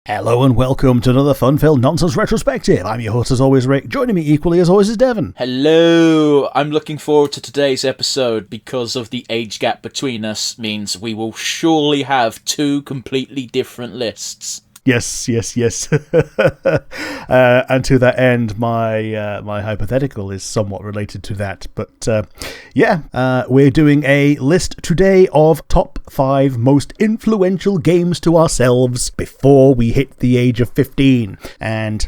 Hello and welcome to another fun-filled nonsense retrospective. I'm your host as always, Rick. Joining me equally as always is Devon. Hello! I'm looking forward to today's episode because of the age gap between us means we will surely have two completely different lists. Yes. And to that end, my hypothetical is somewhat related to that. But we're doing a list today of top 5 most influential games to ourselves before we hit the age of 15. And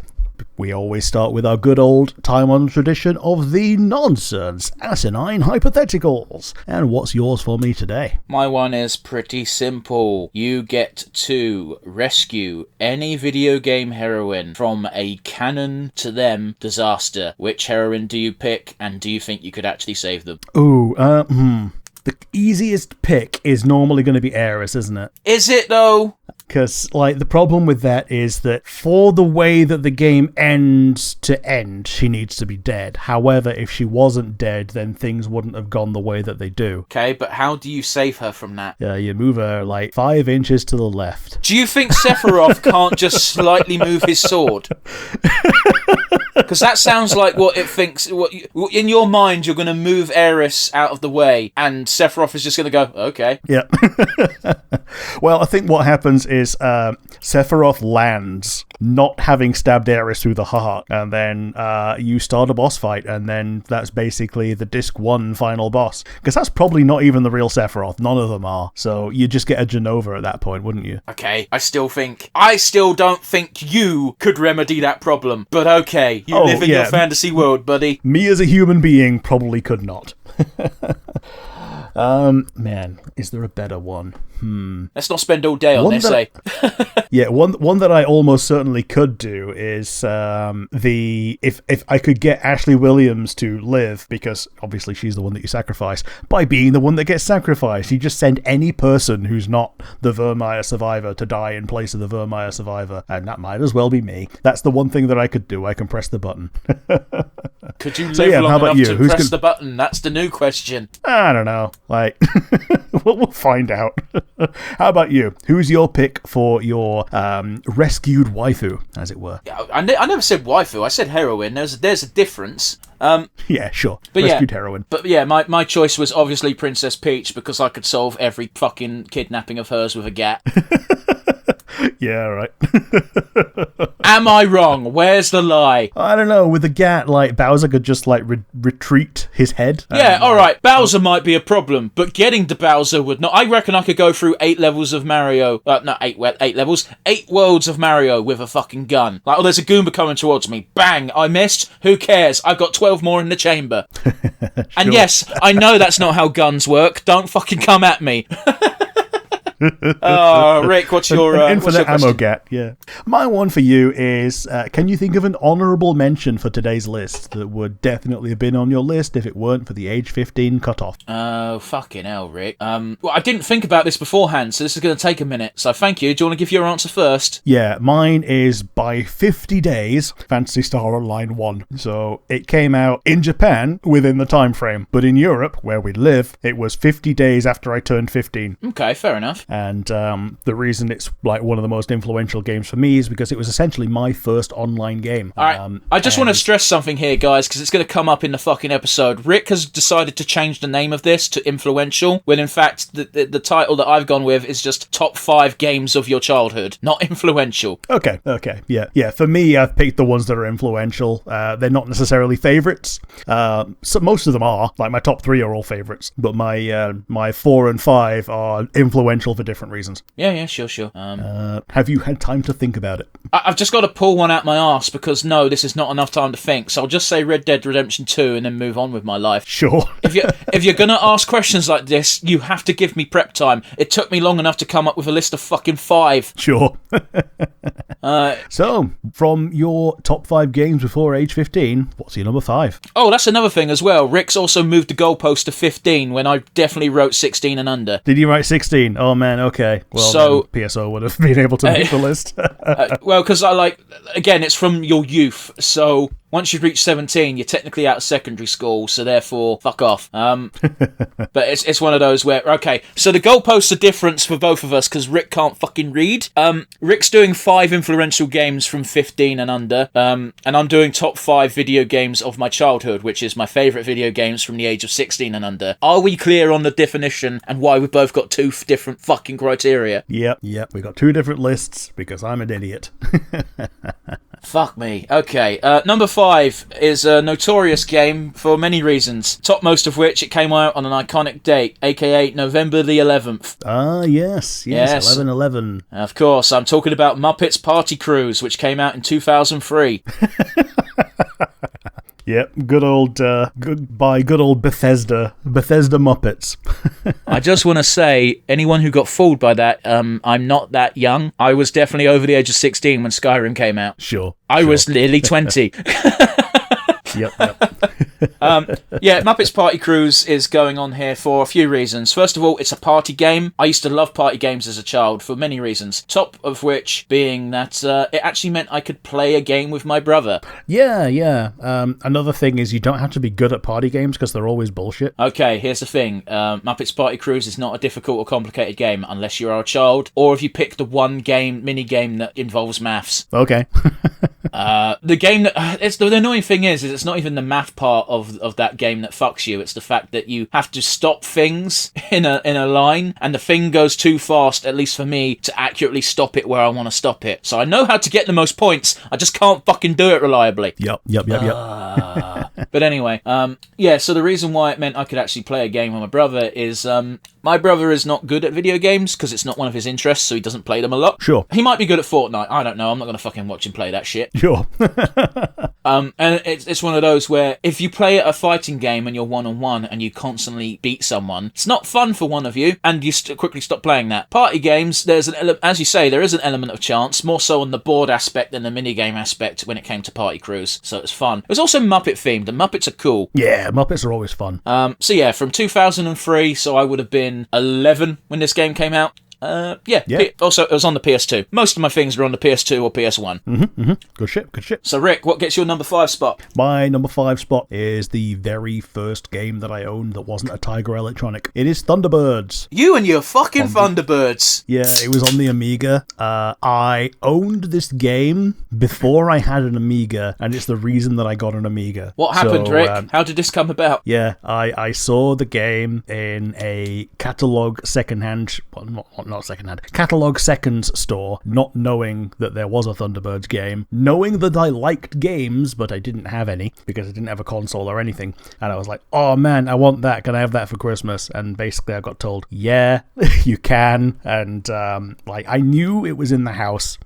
we always start with our good old time-honored tradition of the nonsense, asinine hypotheticals. And what's yours for me today? My one is pretty simple. You get to rescue any video game heroine from a canon to them disaster. Which heroine do you pick, and do you think you could actually save them? The easiest pick is normally going to be Aeris, isn't it? Is it, though? Because, the problem with that is that for the way that the game ends to end, she needs to be dead. However, if she wasn't dead, then things wouldn't have gone the way that they do. Okay, but how do you save her from that? Yeah, you move her, 5 inches to the left. Do you think Sephiroth can't just slightly move his sword? Because that sounds like what it thinks. In your mind, you're going to move Aeris out of the way, and Sephiroth is just going to go, okay. Yep. Well, I think what happens is Sephiroth lands, not having stabbed Aeris through the heart, and then you start a boss fight, and then that's basically the Disc 1 final boss. Because that's probably not even the real Sephiroth. None of them are. So you just get a Genova at that point, wouldn't you? Okay, I still don't think you could remedy that problem. But okay, you live in your fantasy world, buddy. Me as a human being probably could not. Man, is there a better one? Let's not spend all day on this, eh? Yeah, one that I almost certainly could do is if I could get Ashley Williams to live, because obviously she's the one that you sacrifice, by being the one that gets sacrificed. You just send any person who's not the Vermeer survivor to die in place of the Vermeer survivor, and that might as well be me. That's the one thing that I could do. I can press the button. Could you live long enough to press the button? That's the new question. I don't know. We'll find out. How about you? Who's your pick for your rescued waifu, as it were? I never said waifu. I said heroine. There's a difference. Yeah, sure. But rescued heroine. But yeah, my choice was obviously Princess Peach because I could solve every fucking kidnapping of hers with a gat. Yeah, right. Am I wrong? Where's the lie? I don't know. With the gat, Bowser could just retreat his head. Yeah, alright. Bowser might be a problem, but getting to Bowser would not. I reckon I could go through 8 levels of Mario. Not 8 levels. 8 worlds of Mario with a fucking gun. There's a Goomba coming towards me. Bang! I missed. Who cares? I've got 12 more in the chamber. Sure. And yes, I know that's not how guns work. Don't fucking come at me. Rick, what's your infinite what's ammo your gat? Yeah, my one for you is: can you think of an honourable mention for today's list that would definitely have been on your list if it weren't for the age 15 cutoff? Oh, fucking hell, Rick. Well, I didn't think about this beforehand, so this is going to take a minute. So thank you. Do you want to give your answer first? Yeah, mine is by 50 days. Phantasy Star Online 1. So it came out in Japan within the time frame, but in Europe, where we live, it was 50 days after I turned 15. Okay, fair enough. And the reason it's one of the most influential games for me is because it was essentially my first online game. Alright, I just want to stress something here, guys, because it's going to come up in the fucking episode. Rick has decided to change the name of this to Influential, when in fact the title that I've gone with is just Top 5 Games of Your Childhood, not Influential. Okay, yeah. For me, I've picked the ones that are influential. They're not necessarily favourites. So most of them are. My top 3 are all favourites, but my 4 and 5 are influential for different reasons. Yeah, sure. Have you had time to think about it? I've just got to pull one out my arse because no, this is not enough time to think. So I'll just say Red Dead Redemption 2 and then move on with my life. Sure. If you're gonna ask questions like this, you have to give me prep time. It took me long enough to come up with a list of fucking 5. Sure. So, from your top 5 games before age 15, what's your number 5? Oh, that's another thing as well. Rick's also moved the goalpost to 15 when I definitely wrote 16 and under. Did you write 16? Oh man, okay. Well, so PSO would have been able to make the list. Well, because again, it's from your youth, so once you've reached 17, you're technically out of secondary school, so therefore, fuck off. But it's one of those where, okay, so the goalposts are different for both of us because Rick can't fucking read. Rick's doing 5 influential games from 15 and under, and I'm doing top 5 video games of my childhood, which is my favourite video games from the age of 16 and under. Are we clear on the definition and why we've both got 2 different fucking criteria? Yep, we got 2 different lists because I'm an idiot. Fuck me. Okay, number 5 is a notorious game for many reasons, topmost of which it came out on an iconic date, aka November the 11th. Ah, yes, 11/11. Of course, I'm talking about Muppets Party Cruise, which came out in 2003. Yep, good old Bethesda Muppets. I just want to say, anyone who got fooled by that, I'm not that young. I was definitely over the age of 16 when Skyrim came out. Sure. I was nearly 20. Yep. Muppets Party Cruise is going on here for a few reasons. First of all, it's a party game. I used to love party games as a child for many reasons. Top of which being that it actually meant I could play a game with my brother. Yeah. Another thing is you don't have to be good at party games because they're always bullshit. Okay, here's the thing. Muppets Party Cruise is not a difficult or complicated game unless you are a child, or if you pick the one mini game that involves maths. Okay. The game that the annoying thing is it's not even the math part of that game that fucks you. It's the fact that you have to stop things in a line, and the thing goes too fast, at least for me, to accurately stop it where I want to stop it. So I know how to get the most points, I just can't fucking do it reliably. Yep. But anyway, so the reason why it meant I could actually play a game with my brother is my brother is not good at video games because it's not one of his interests, so he doesn't play them a lot. Sure. He might be good at Fortnite. I don't know. I'm not going to fucking watch him play that shit. Sure. And it's one of those where if you play a fighting game and you're one-on-one and you constantly beat someone, it's not fun for one of you, and you quickly stop playing that. Party games, there's as you say, there is an element of chance, more so on the board aspect than the minigame aspect when it came to Party Cruise, so it's fun. It was also Muppet-themed. The Muppets are cool. Yeah, Muppets are always fun. From 2003, so I would have been 11 when this game came out. Also, it was on the PS2. Most of my things were on the PS2 or PS1. Good shit. So, Rick, what gets your number 5 spot? My number 5 spot is the very first game that I owned that wasn't a Tiger Electronic. It is Thunderbirds. You and your fucking Thunderbirds. Yeah, it was on the Amiga. I owned this game before I had an Amiga, and it's the reason that I got an Amiga. What happened, Rick? How did this come about? Yeah, I saw the game in a catalog secondhand... Well, not secondhand, catalog seconds store, not knowing that there was a Thunderbirds game, knowing that I liked games, but I didn't have any because I didn't have a console or anything. And I was like, oh man, I want that. Can I have that for Christmas? And basically I got told, yeah, you can. And I knew it was in the house,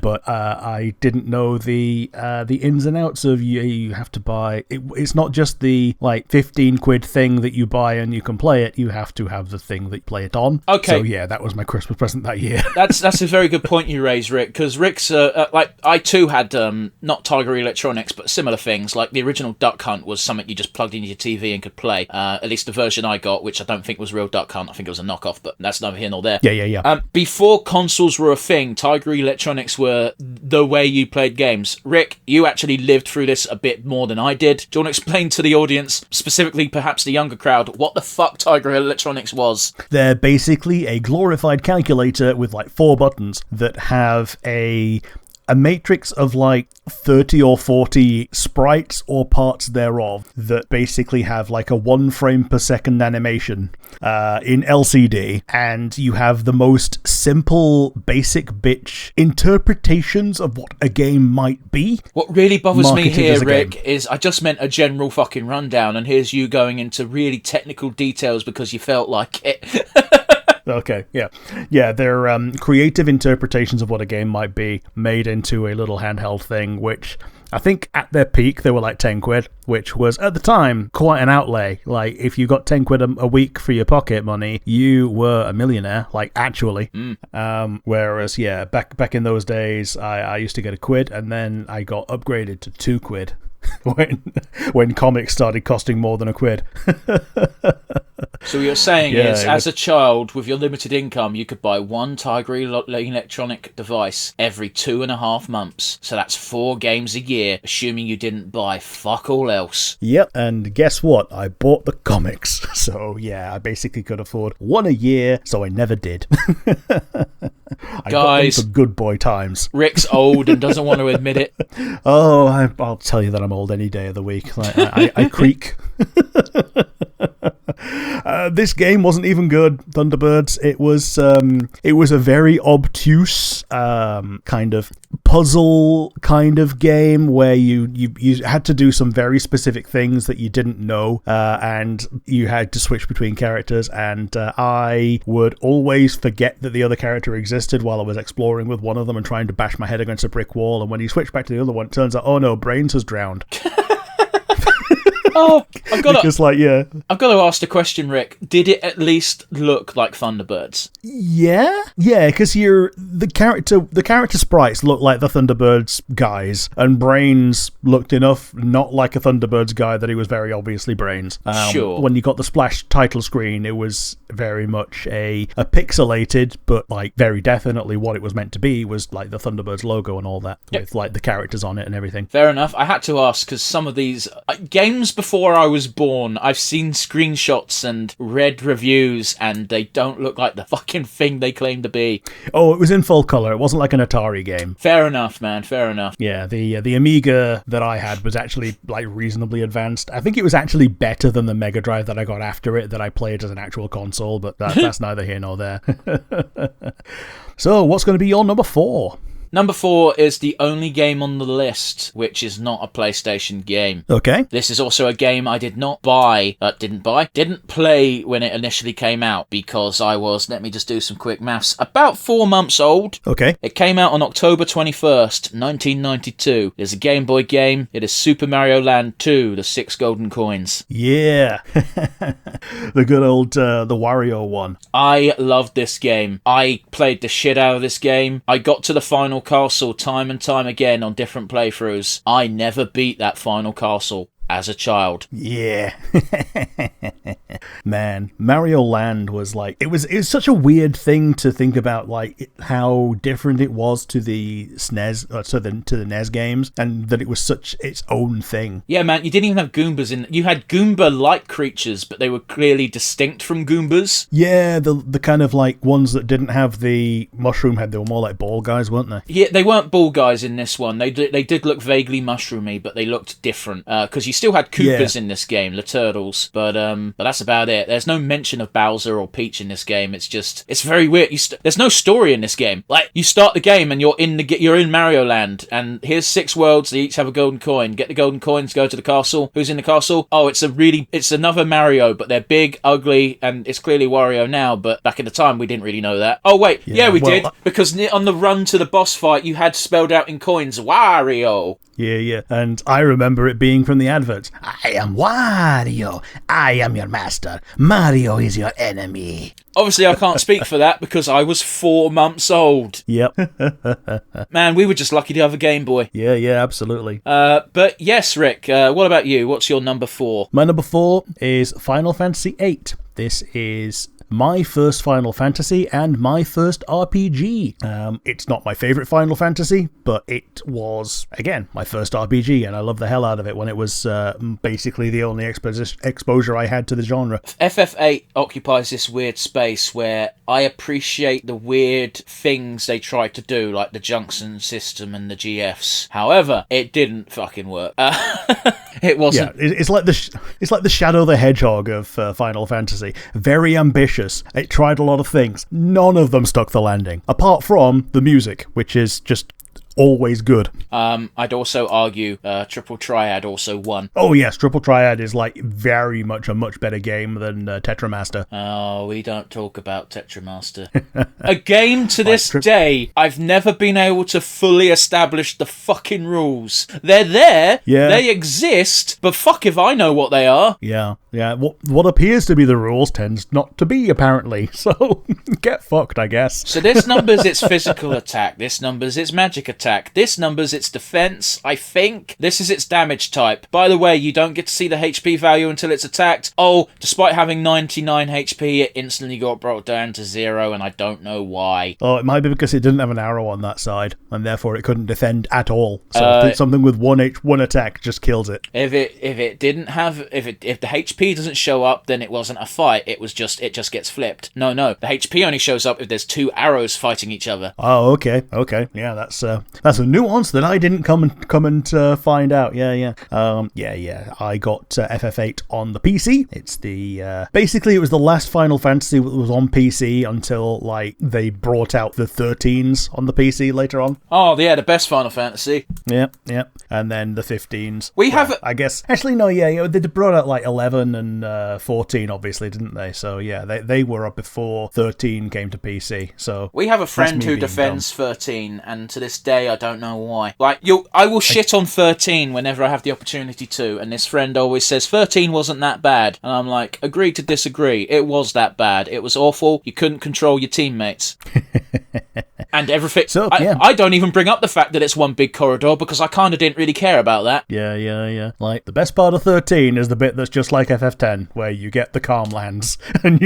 but I didn't know the ins and outs of you have to buy. It's not just the 15 quid thing that you buy and you can play it. You have to have the thing that you play it on. Okay. So yeah, that was my Christmas present that year. That's a very good point you raise, Rick, because Rick's I too had not Tiger Electronics but similar things. Like the original Duck Hunt was something you just plugged into your TV and could play, at least the version I got, which I don't think was real Duck Hunt. I think it was a knockoff, but that's neither here nor there. Yeah. Before consoles were a thing, Tiger Electronics were the way you played games. Rick, you actually lived through this a bit more than I did. Do you want to explain to the audience, specifically perhaps the younger crowd, what the fuck Tiger Electronics was? They're basically a glorified calculator with 4 buttons that have a matrix of 30 or 40 sprites or parts thereof that basically have a 1 frame per second animation in LCD, and you have the most simple basic bitch interpretations of what a game might be. What really bothers me here, Rick, is I just meant a general fucking rundown, and here's you going into really technical details because you felt like it. Okay, yeah, they're creative interpretations of what a game might be made into a little handheld thing, which I think at their peak they were 10 quid, which was at the time quite an outlay. If you got 10 quid a week for your pocket money, you were a millionaire, actually. Whereas, yeah, back in those days, I used to get a quid, and then I got upgraded to 2 quid. when comics started costing more than a quid. So what you're saying Yeah, is, as a child with your limited income, you could buy one Tiger electronic device every 2.5 months. So that's 4 games a year, assuming you didn't buy fuck all else. Yep, and guess what? I bought the comics. So yeah, I basically could afford one a year, so I never did. I got them for good boy times. Rick's old and doesn't want to admit it. Oh, I'll tell you that I'm old any day of the week. I creak. This game wasn't even good, Thunderbirds. It was a very obtuse kind of puzzle kind of game where you had to do some very specific things that you didn't know, and you had to switch between characters, and I would always forget that the other character existed while I was exploring with one of them and trying to bash my head against a brick wall, and when you switch back to the other one, it turns out, oh no, Brains has drowned. Oh, I've got to ask the question, Rick. Did it at least look like Thunderbirds? Yeah, because the character sprites look like the Thunderbirds guys, and Brains looked enough not like a Thunderbirds guy that he was very obviously Brains. Sure. When you got the splash title screen, it was very much a pixelated, but like very definitely what it was meant to be was like the Thunderbirds logo and all that, with like the characters on it and everything. Fair enough. I had to ask because some of these games before I was born, I've seen screenshots and read reviews, and they don't look like the fucking thing they claim to be. Oh, it was in full color. It wasn't like an Atari game. Fair enough, man. Fair enough. Yeah, the Amiga that I had was actually like reasonably advanced. I think it was actually better than the Mega Drive that I got after it that I played as an actual console, but that's neither here nor there. So, what's going to be your number 4? Number 4 is the only game on the list which is not a PlayStation game. Okay. This is also a game I didn't play when it initially came out because I was, let me just do some quick maths, about 4 months old. Okay. It came out on October 21st, 1992. It is a Game Boy game. It is Super Mario Land 2, the 6 golden coins. Yeah. The good old, the Wario one. I loved this game. I played the shit out of this game. I got to the final castle time and time again on different playthroughs. I never beat that final castle as a child. Yeah. Man, Mario Land was like, it was such a weird thing to think about, like how different it was to the SNES, to the NES games, and that it was such its own thing. Yeah, man, you didn't even have Goombas in. You had Goomba-like creatures, but they were clearly distinct from Goombas. Yeah, the kind of like ones that didn't have the mushroom head. They were more like ball guys, weren't they? Yeah, they weren't ball guys in this one. They did look vaguely mushroomy, but they looked different because you still had Koopas in this game, the turtles, but that's about it. There's no mention of Bowser or Peach in this game. It's very weird. There's no story in this game. Like, you start the game and you're in Mario Land, and here's 6 worlds. They each have a golden coin. Get the golden coins, go to the castle. Who's in the castle? Oh, it's another Mario, but they're big, ugly, and it's clearly Wario now. But back in the time, we didn't really know that. Oh wait, we did, because on the run to the boss fight, you had spelled out in coins Wario. Yeah, and I remember it being from the adverts. I am Wario. I am your master. Mario is your enemy. Obviously, I can't speak for that because I was 4 months old. Yep. Man, we were just lucky to have a Game Boy. Yeah, absolutely. But yes, Rick, what about you? What's your number 4? My number 4 is Final Fantasy VIII. This is my first Final Fantasy and my first RPG. It's not my favourite Final Fantasy, but it was, again, my first RPG, and I loved the hell out of it when it was basically the only exposure I had to the genre. FF8 occupies this weird space where I appreciate the weird things they tried to do, like the junction system and the GFs. However, it didn't fucking work. It wasn't. Yeah, it's like the Shadow the Hedgehog of Final Fantasy. Very ambitious. It tried a lot of things. None of them stuck the landing, apart from the music, which is just always good. I'd also argue Triple Triad also won. Oh yes, Triple Triad is like very much a much better game than Tetramaster. Oh, we don't talk about Tetramaster. A game to this day, I've never been able to fully establish the fucking rules. They're there, they exist, but fuck if I know what they are. Yeah. Yeah, what appears to be the rules tends not to be, apparently. So, get fucked, I guess. So this numbers its physical attack, this numbers its magic attack, this numbers its defense, I think. This is its damage type. By the way, you don't get to see the HP value until it's attacked. Oh, despite having 99 HP, it instantly got brought down to 0, and I don't know why. Oh, it might be because it didn't have an arrow on that side, and therefore it couldn't defend at all. So something with one attack just kills it. If it didn't have, if the HP doesn't show up, then it wasn't a fight. It just gets flipped. No, the HP only shows up if there's two arrows fighting each other. Oh, okay. Yeah, that's a nuance that I didn't come and find out. Yeah. I got FF8 on the PC. It's the basically it was the last Final Fantasy that was on PC until like they brought out the 13s on the PC later on. Oh, yeah, the best Final Fantasy. Yeah. And then the 15s. We have, I guess. Actually, no. Yeah, they brought out like 11 and 14, obviously, didn't they? So yeah, they were up before 13 came to PC. So we have a friend who defends 13, and to this day, I don't know why. Like I will shit on 13 whenever I have the opportunity to, and this friend always says 13 wasn't that bad, and I'm like, agree to disagree. It was that bad. It was awful. You couldn't control your teammates. And everything. So, yeah. I don't even bring up the fact that it's one big corridor because I kind of didn't really care about that. Yeah. Like, the best part of 13 is the bit that's just like FF10, where you get the calm lands, and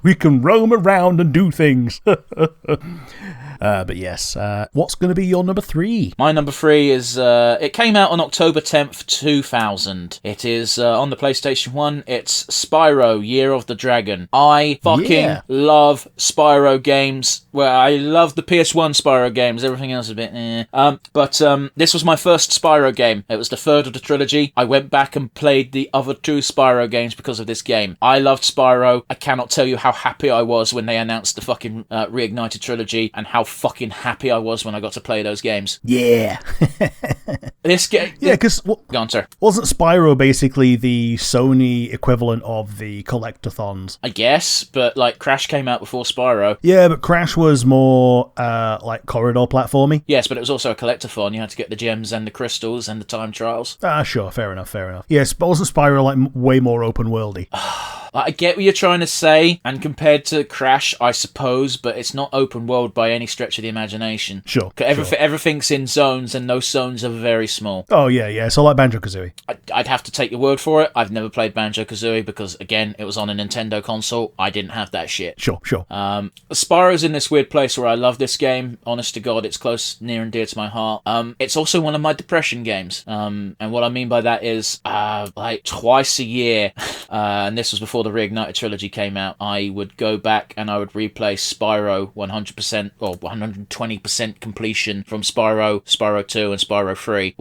we can roam around and do things. But yes, what's going to be your number 3? My number 3 is, it came out on October 10th, 2000. It is on the PlayStation 1. It's Spyro, Year of the Dragon. I fucking love Spyro games. Well, I love the PS1 Spyro games. Everything else is a bit But this was my first Spyro game. It was the third of the trilogy. I went back and played the other 2 Spyro games because of this game. I loved Spyro. I cannot tell you how happy I was when they announced the fucking Reignited trilogy, and how fucking happy I was when I got to play those games. Yeah. This game... Yeah, because... Go on, sir. Wasn't Spyro basically the Sony equivalent of the Collectathons? I guess, but, like, Crash came out before Spyro. Yeah, but Crash was more, like, corridor platformy. Yes, but it was also a collectathon. You had to get the gems and the crystals and the time trials. Sure, fair enough. Yes, but wasn't Spyro, like, way more open-worldy? I get what you're trying to say, and compared to Crash, I suppose, but it's not open world by any stretch of the imagination. Sure. Everything's in zones, and those zones are very small. Oh, yeah, so like Banjo-Kazooie. I'd have to take your word for it. I've never played Banjo-Kazooie because, again, it was on a Nintendo console. I didn't have that shit. Sure. Spyro's in this weird place where I love this game. Honest to God, it's close, near and dear to my heart. It's also one of my depression games. And what I mean by that is, like, twice a year, and this was before the Reignited trilogy came out, I would go back and I would replay Spyro 100% or 120% completion from Spyro 2 and Spyro 3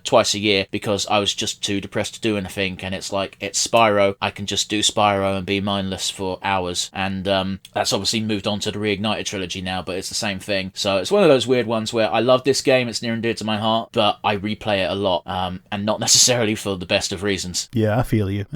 twice a year, because I was just too depressed to do anything, and it's like, it's Spyro, I can just do Spyro and be mindless for hours, and that's obviously moved on to the Reignited trilogy now, but it's the same thing. So it's one of those weird ones where I love this game, it's near and dear to my heart, but I replay it a lot, and not necessarily for the best of reasons. Yeah, I feel you.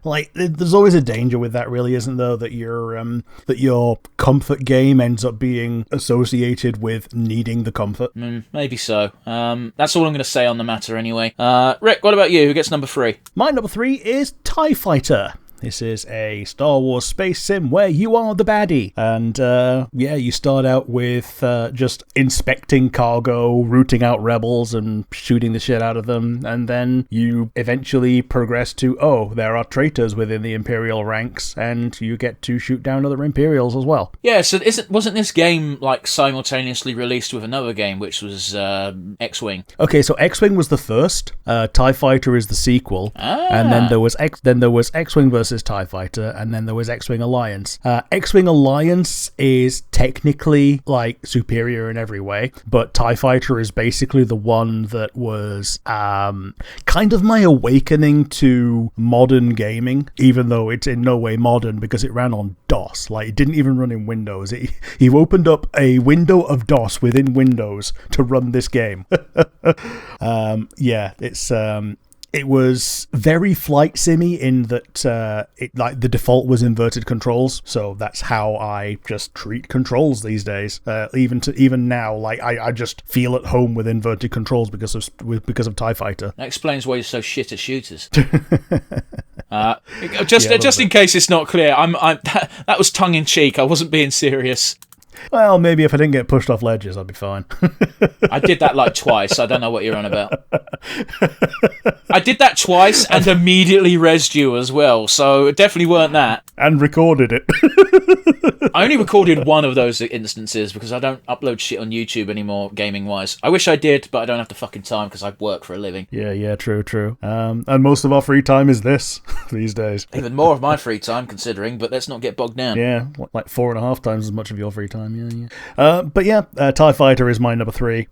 Like, there's always a danger with that, really, isn't there? That your comfort game ends up being associated with needing the comfort. Maybe so. That's all I'm going to say on the matter anyway. Rick, what about you? Who gets number 3? My number 3 is TIE Fighter. This is a Star Wars space sim where you are the baddie. And, you start out with just inspecting cargo, rooting out rebels, and shooting the shit out of them. And then you eventually progress to, there are traitors within the Imperial ranks, and you get to shoot down other Imperials as well. Yeah, so wasn't this game, like, simultaneously released with another game, which was X-Wing? Okay, so X-Wing was the first. TIE Fighter is the sequel. And then there was X-Wing versus TIE Fighter, and then there was X-Wing Alliance. X-Wing Alliance is technically, like, superior in every way, but TIE Fighter is basically the one that was kind of my awakening to modern gaming, even though it's in no way modern because it ran on DOS. Like, it didn't even run in Windows. He opened up a window of DOS within Windows to run this game. it was very flight simmy in that like the default was inverted controls, so that's how I just treat controls these days. Even now, like I just feel at home with inverted controls because of TIE Fighter. That explains why you're so shit at shooters. Just in case it's not clear, that was tongue in cheek. I wasn't being serious. Well, maybe if I didn't get pushed off ledges, I'd be fine. I did that like twice. I don't know what you're on about. I did that twice and immediately rezzed you as well, so it definitely weren't that. And recorded it. I only recorded one of those instances because I don't upload shit on YouTube anymore, gaming-wise. I wish I did, but I don't have the fucking time because I work for a living. Yeah, true. And most of our free time is this these days. Even more of my free time, considering, but let's not get bogged down. Yeah, like 4.5 times as much of your free time, yeah. But yeah, TIE Fighter is my number 3.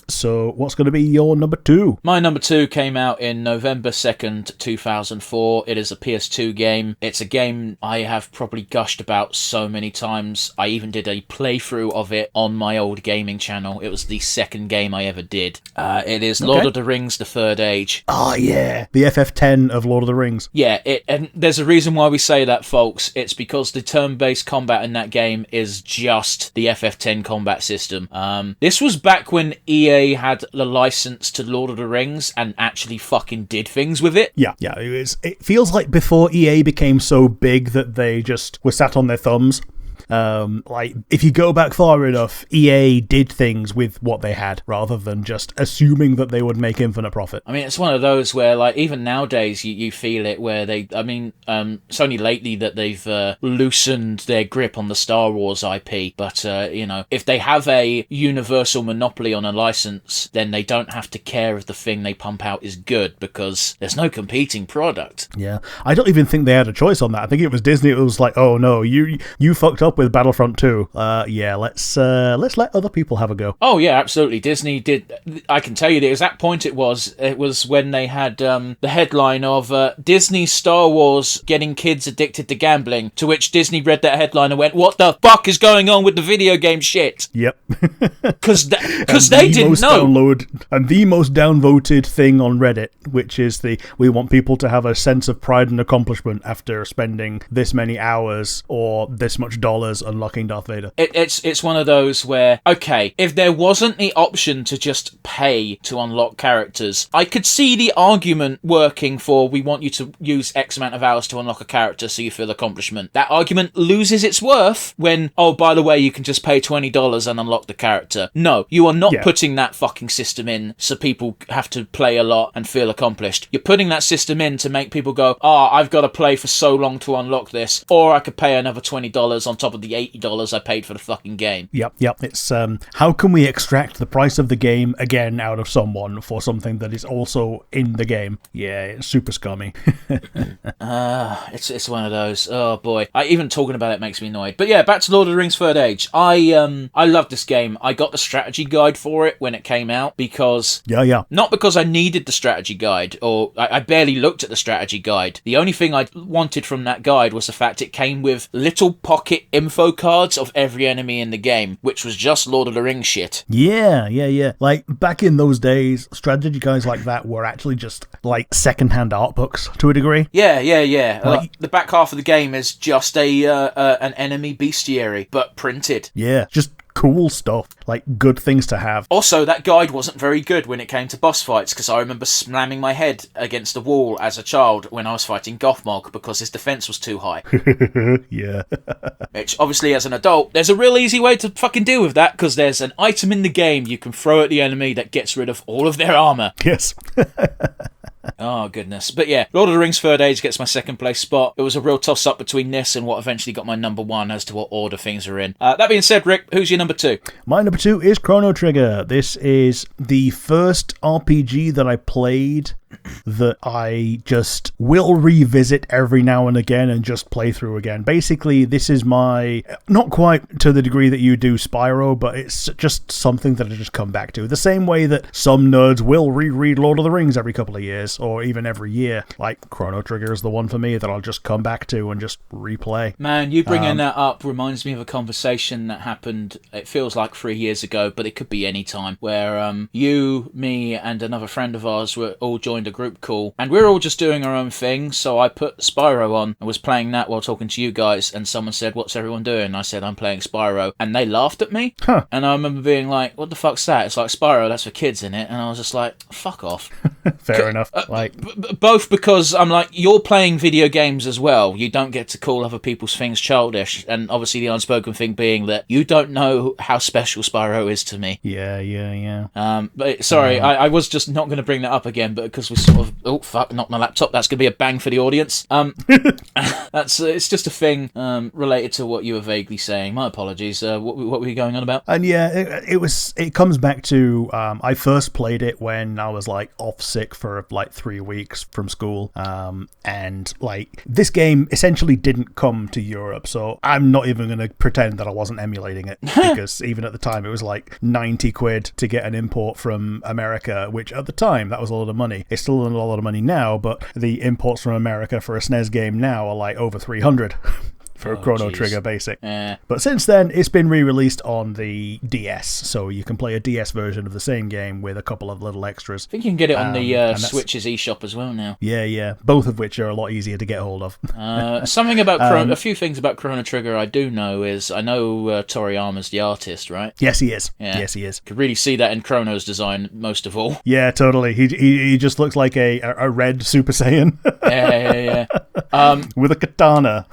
So what's going to be your number 2? My number 2 came out in November 2nd, 2004. It is a PS2 game. It's a game I have probably gushed about so many times. I even did a playthrough of it on my old gaming channel. It was the second game I ever did. It is Lord of the Rings: The Third Age. Oh yeah, the FF10 of Lord of the Rings. Yeah, and there's a reason why we say that, folks. It's because the turn-based combat in that game is just the FF10 combat system. This was back when EA had the license to Lord of the Rings and actually fucking did things with it. Yeah, it feels like before EA became so big that they just were sat on their thumbs. Like, if you go back far enough, EA did things with what they had rather than just assuming that they would make infinite profit. I mean, it's one of those where, like, even nowadays you feel it where it's only lately that they've loosened their grip on the Star Wars IP, but, if they have a universal monopoly on a license, then they don't have to care if the thing they pump out is good because there's no competing product. Yeah, I don't even think they had a choice on that. I think it was Disney. It was like, oh no, you fucked up with Battlefront 2. Let's let other people have a go. Oh yeah, absolutely. Disney did. I can tell you the exact point it was when they had the headline of Disney Star Wars getting kids addicted to gambling, to which Disney read that headline and went, what the fuck is going on with the video game shit? Yep. Because they didn't know. And the most downvoted thing on Reddit, which is we want people to have a sense of pride and accomplishment after spending this many hours or this much dollars unlocking Darth Vader. It's one of those where, okay, if there wasn't the option to just pay to unlock characters, I could see the argument working for we want you to use X amount of hours to unlock a character so you feel accomplishment. That argument loses its worth when, oh, by the way, you can just pay $20 and unlock the character. No, you are not putting that fucking system in so people have to play a lot and feel accomplished. You're putting that system in to make people go, I've got to play for so long to unlock this, or I could pay another $20 on top of the $80 I paid for the fucking game. Yep. It's how can we extract the price of the game again out of someone for something that is also in the game? Yeah, it's super scummy. It's one of those. Oh boy, even talking about it makes me annoyed. But yeah, back to Lord of the Rings: Third Age. I love this game. I got the strategy guide for it when it came out because not because I needed the strategy guide, or I barely looked at the strategy guide. The only thing I wanted from that guide was the fact it came with little pocket info cards of every enemy in the game, which was just Lord of the Rings shit. Yeah. Like, back in those days, strategy guides like that were actually just, like, second-hand art books, to a degree. Yeah. Like, the back half of the game is just an enemy bestiary, but printed. Yeah, just cool stuff, like good things to have. Also, that guide wasn't very good when it came to boss fights, because I remember slamming my head against the wall as a child when I was fighting Gothmog because his defense was too high. Yeah. Which, obviously, as an adult, there's a real easy way to fucking deal with that, because there's an item in the game you can throw at the enemy that gets rid of all of their armour. Yes. Oh, goodness. But yeah, Lord of the Rings: Third Age gets my second place spot. It was a real toss-up between this and what eventually got my number 1 as to what order things are in. That being said, Rick, who's your number 2? My number 2 is Chrono Trigger. This is the first RPG that I played that I just will revisit every now and again and just play through again. Basically, this is my, not quite to the degree that you do Spyro, but it's just something that I just come back to. The same way that some nerds will reread Lord of the Rings every couple of years, or even every year. Like, Chrono Trigger is the one for me that I'll just come back to and just replay. Man, you bringing that up reminds me of a conversation that happened, it feels like 3 years ago, but it could be any time, where you, me, and another friend of ours were all joining joined a group call, and we were all just doing our own thing, so I put Spyro on and was playing that while talking to you guys, and someone said, "What's everyone doing?" And I said, "I'm playing Spyro," and they laughed at me. And I remember being like, "What the fuck's that?" It's like, "Spyro, that's for kids, in it?" And I was just like, "Fuck off." Fair enough. Both because I'm like, you're playing video games as well. You don't get to call other people's things childish, and obviously the unspoken thing being that you don't know how special Spyro is to me. Yeah. But sorry, I was just not going to bring that up again, but because we sort of, oh fuck, knocked my laptop. That's going to be a bang for the audience. It's just a thing related to what you were vaguely saying. My apologies. What were you going on about? And yeah, it comes back to I first played it when I was like off sick for like 3 weeks from school, and like this game essentially didn't come to Europe, so I'm not even going to pretend that I wasn't emulating it, because even at the time it was like 90 quid to get an import from America, which at the time that was a lot of money. It's still a lot of money now, but the imports from America for a SNES game now are like over 300 for Chrono Trigger Basic. But since then, it's been re-released on the DS, so you can play a DS version of the same game with a couple of little extras. I think you can get it on the Switch's eShop as well now. Yeah, both of which are a lot easier to get hold of. Something about a few things about Chrono Trigger I do know is, I know Toriyama's the artist, right? Yes, he is. Yeah. Yes, he is. You could really see that in Chrono's design most of all. Yeah, totally. He just looks like a red Super Saiyan. Yeah. With a katana.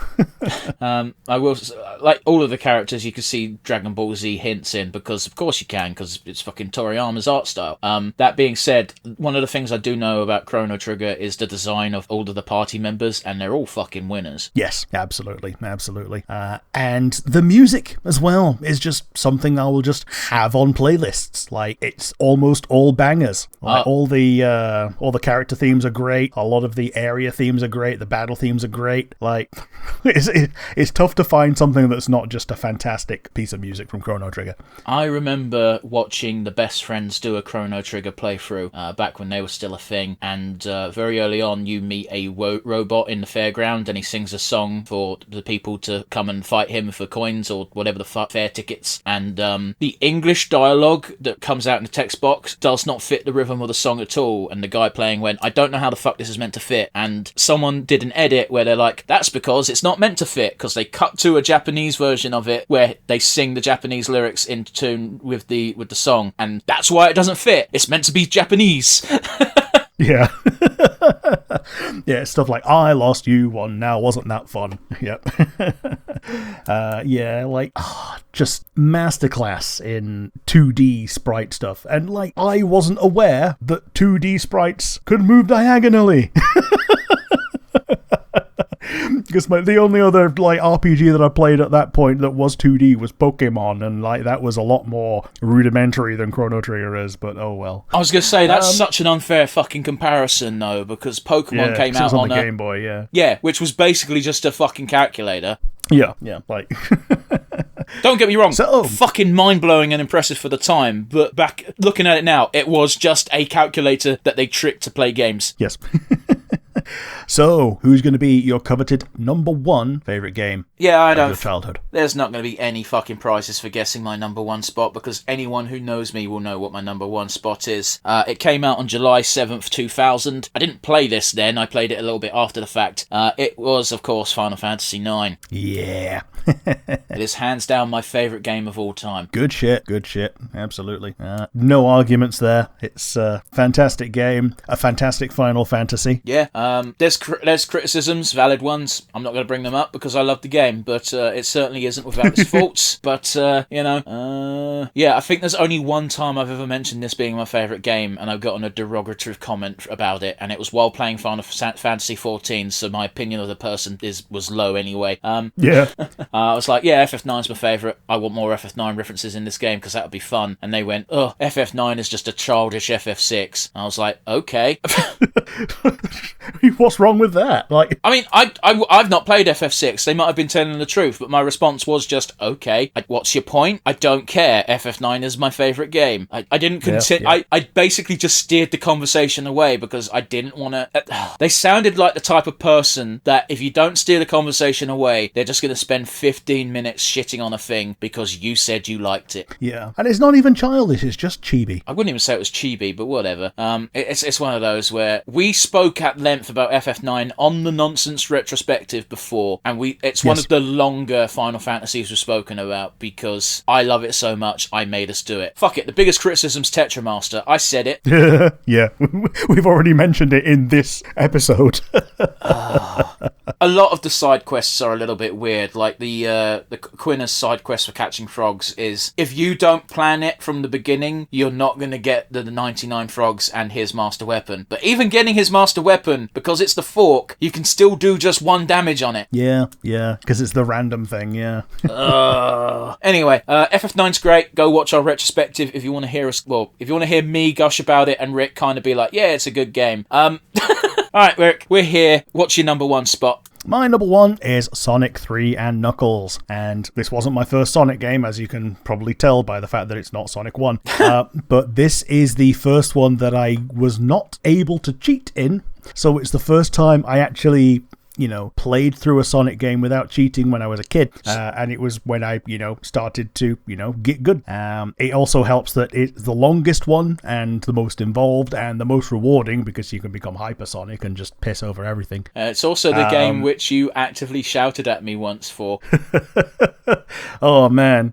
I will, like all of the characters, you can see Dragon Ball Z hints in, because of course you can, because it's fucking Toriyama's art style. That being said, one of the things I do know about Chrono Trigger is the design of all of the party members, and they're all fucking winners. Yes, absolutely. And the music as well is just something I will just have on playlists. Like, it's almost all bangers. Like, all the character themes are great. A lot of the area themes are great. The battle themes are great. Like, it's tough to find something that's not just a fantastic piece of music from Chrono Trigger. I remember watching the best friends do a Chrono Trigger playthrough back when they were still a thing, and very early on you meet a robot in the fairground, and he sings a song for the people to come and fight him for coins or whatever the fuck, fair tickets, and the English dialogue that comes out in the text box does not fit the rhythm of the song at all, and the guy playing went, "I don't know how the fuck this is meant to fit," and someone did an edit where they're like, "That's because it's not meant to fit," because they cut to a Japanese version of it where they sing the Japanese lyrics in tune with the song, and that's why it doesn't fit. It's meant to be Japanese. Yeah. Yeah, stuff like, "I lost you one, now wasn't that fun?" Yep. Yeah, like, just masterclass in 2D sprite stuff. And like, I wasn't aware that 2D sprites could move diagonally. Because the only other like RPG that I played at that point that was 2D was Pokemon, and like that was a lot more rudimentary than Chrono Trigger is, but oh well. I was going to say, that's such an unfair fucking comparison though, because Pokemon came out on the Game Boy, Yeah, which was basically just a fucking calculator. Yeah, like... Don't get me wrong, fucking mind-blowing and impressive for the time, but back looking at it now, it was just a calculator that they tricked to play games. Yes. So, who's going to be your coveted number one favourite game of your childhood? There's not going to be any fucking prizes for guessing my number one spot, because anyone who knows me will know what my number one spot is. It came out on July 7th, 2000. I didn't play this then, I played it a little bit after the fact. It was, of course, Final Fantasy IX. Yeah. It is hands down my favourite game of all time. Good shit, absolutely. No arguments there. It's a fantastic game, a fantastic Final Fantasy. Yeah, there's criticisms, valid ones. I'm not going to bring them up because I love the game, but it certainly isn't without its faults. But, yeah, I think there's only one time I've ever mentioned this being my favourite game, and I've gotten a derogatory comment about it, and it was while playing Final Fantasy XIV, so my opinion of the person was low anyway. Yeah. I was like, yeah, FF9's my favourite. I want more FF9 references in this game because that would be fun. And they went, oh, FF9 is just a childish FF6. I was like, okay. What's wrong with that? Like, I mean, I've not played FF6. They might have been telling the truth, but my response was just, okay, what's your point? I don't care. FF9 is my favourite game. I didn't consider... Yeah. I basically just steered the conversation away because I didn't want to... They sounded like the type of person that if you don't steer the conversation away, they're just going to spend 15 minutes shitting on a thing because you said you liked it. Yeah. And it's not even childish, it's just chibi. I wouldn't even say it was chibi, but whatever. It's one of those where we spoke at length about FF9 on the Nonsense Retrospective before, and it's one of the longer Final Fantasies we've spoken about because I love it so much, I made us do it. Fuck it, the biggest criticism's Tetramaster. I said it. Yeah, we've already mentioned it in this episode. A lot of the side quests are a little bit weird, like the Quina's side quest for catching frogs is, if you don't plan it from the beginning, you're not going to get the 99 frogs and his master weapon. But even getting his master weapon, because it's the fork, you can still do just 1 damage on it. Yeah, because it's the random thing, yeah. Anyway, FF9's great. Go watch our retrospective if you want to hear us. Well, if you want to hear me gush about it and Rick kind of be like, yeah, it's a good game. Alright, Rick, we're here. What's your number 1 spot? My number 1 is Sonic 3 and Knuckles, and this wasn't my first Sonic game, as you can probably tell by the fact that it's not Sonic 1, but this is the first one that I was not able to cheat in, so it's the first time I actually... played through a Sonic game without cheating when I was a kid. And it was when I, started to, get good. It also helps that it's the longest one and the most involved and the most rewarding because you can become Hypersonic and just piss over everything. It's also the game which you actively shouted at me once for. Oh, man.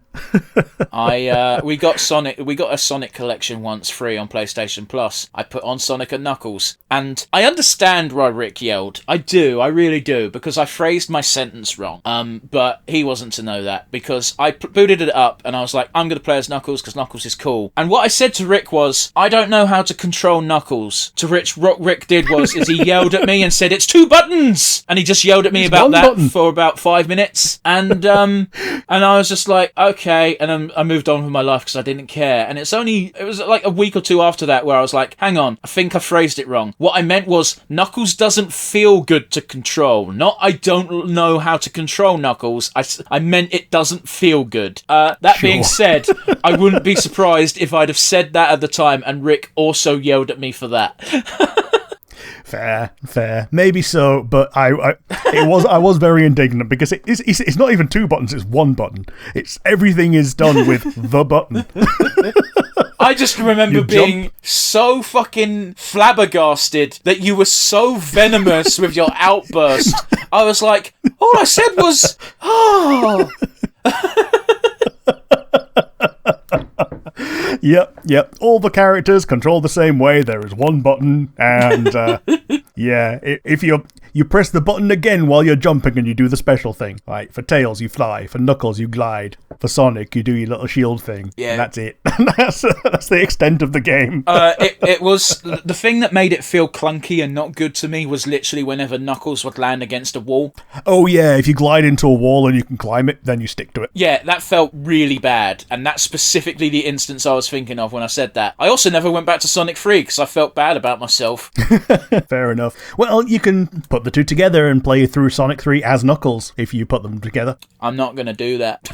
We got a Sonic collection once free on PlayStation Plus. I put on Sonic and Knuckles. And I understand why Rick yelled. I really do, because I phrased my sentence wrong. But he wasn't to know that, because I booted it up and I was like, I'm going to play as Knuckles because Knuckles is cool. And what I said to Rick was, I don't know how to control Knuckles. To which what Rick did was he yelled at me and said, it's 2 buttons! And he just yelled at me about that for about 5 minutes. And I was just like, okay. And then I moved on with my life because I didn't care. And it was like a week or 2 after that where I was like, hang on, I think I phrased it wrong. What I meant was, Knuckles doesn't feel good to control. Not I don't know how to control Knuckles. I meant it doesn't feel good. That being said, I wouldn't be surprised if I'd have said that at the time and Rick also yelled at me for that. Fair. Maybe so, but I was very indignant because it's not even 2 buttons, it's 1 button. Everything is done with the button. I just remember being so fucking flabbergasted that you were so venomous with your outburst. I was like, all I said was, oh. Yep. All the characters control the same way. There is 1 button, and if you press the button again while you're jumping and you do the special thing. Right, for Tails you fly, for Knuckles you glide, for Sonic you do your little shield thing. Yeah, and that's it. that's the extent of the game. It was the thing that made it feel clunky and not good to me was literally whenever Knuckles would land against a wall. Oh yeah, if you glide into a wall and you can climb it, then you stick to it. Yeah, that felt really bad, and that's specifically the instance I was thinking of when I said that. I also never went back to Sonic 3 because I felt bad about myself. Fair enough. Well, you can put the 2 together and play through Sonic 3 as Knuckles if you put them together. I'm not going to do that.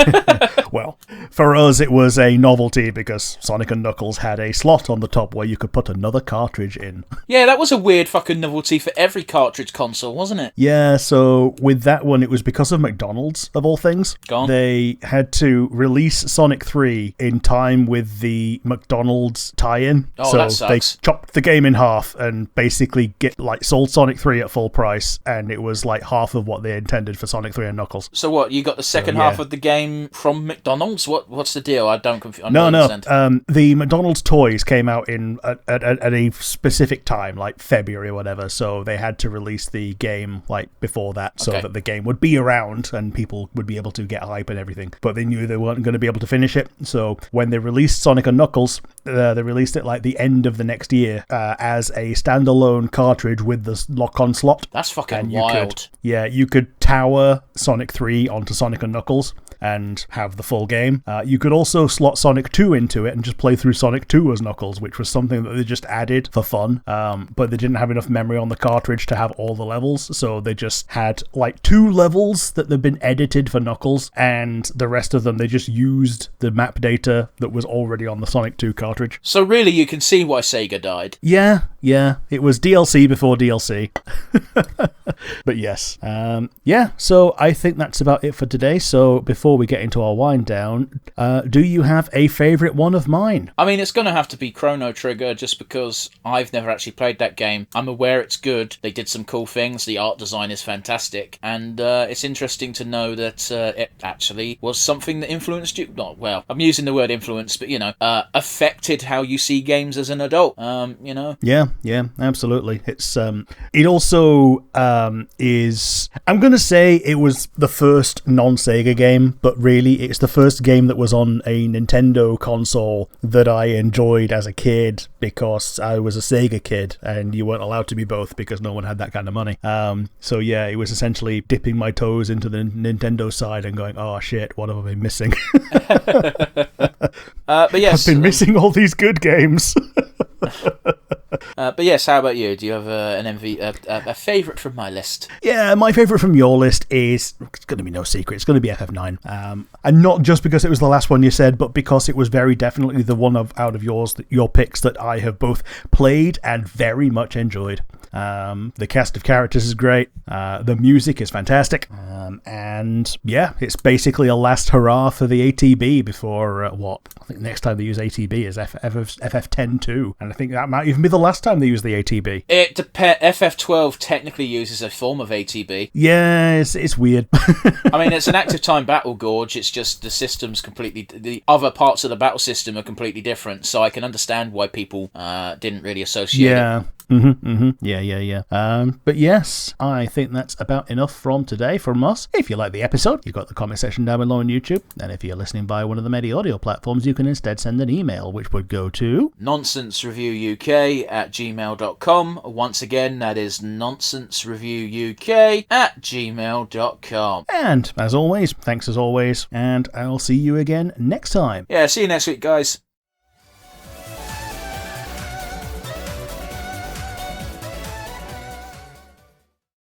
Well, for us it was a novelty because Sonic and Knuckles had a slot on the top where you could put another cartridge in. Yeah, that was a weird fucking novelty for every cartridge console, wasn't it? Yeah, so with that one it was because of McDonald's, of all things. They had to release Sonic 3 in time with the McDonald's tie-in. Oh, so that sucks. They chopped the game in half and basically sold Sonic 3 at full price, and it was like half of what they intended for Sonic 3 and Knuckles. So what, you got the second half of the game from McDonald's? What's the deal? I don't confuse. No. The McDonald's toys came out at a specific time, like February or whatever, so they had to release the game like before that so that the game would be around and people would be able to get hype and everything. But they knew they weren't going to be able to finish it, so when they released Sonic and Knuckles, they released it like the end of the next year as a standalone cartridge with the lock-on slot. That's fucking wild. You could tower Sonic 3 onto Sonic and Knuckles and have the full game. You could also slot Sonic 2 into it and just play through Sonic 2 as Knuckles, which was something that they just added for fun, but they didn't have enough memory on the cartridge to have all the levels, so they just had like 2 levels that had been edited for Knuckles, and the rest of them they just used the map data that was already on the Sonic 2 cartridge. So really you can see why Sega died. Yeah, it was DLC before DLC. But yes, so I think that's about it for today. So before we get into our wind down, do you have a favourite one of mine? I mean, it's going to have to be Chrono Trigger, just because I've never actually played that game. I'm aware it's good. They did some cool things. The art design is fantastic. And it's interesting to know that it actually was something that influenced you. Not well, I'm using the word influence, but, affected how you see games as an adult, Yeah, absolutely. It also is... I'm going to say it was the first non-Sega game, but really it's the first game that was on a Nintendo console that I enjoyed as a kid, because I was a Sega kid and you weren't allowed to be both because no one had that kind of money. So yeah, it was essentially dipping my toes into the Nintendo side and going, oh shit, what have I been missing? But yes, I've been missing all these good games. But yes, how about you? Do you have a favourite from my list? Yeah, my favourite from your list is, it's going to be no secret, it's going to be FF9. And not just because it was the last one you said, but because it was very definitely the one out of your picks that I have both played and very much enjoyed. The cast of characters is great. The music is fantastic. And yeah, it's basically a last hurrah for the ATB before I think next time they use ATB is FF10-2. And I think that might even be the last time they use the ATB. It depends. FF12 technically uses a form of ATB. Yeah, it's weird. I mean, it's an active time battle gorge. It's just the system's the other parts of the battle system are completely different. So I can understand why people didn't really associate it. Yeah. But yes, I think that's about enough from today from us. If you like the episode, you've got the comment section down below on YouTube. And if you're listening by one of the many audio platforms, you can instead send an email, which would go to nonsensereviewuk@gmail.com. Once again, that is nonsensereviewuk@gmail.com. And as always, thanks as always, and I'll see you again next time. Yeah, see you next week, guys.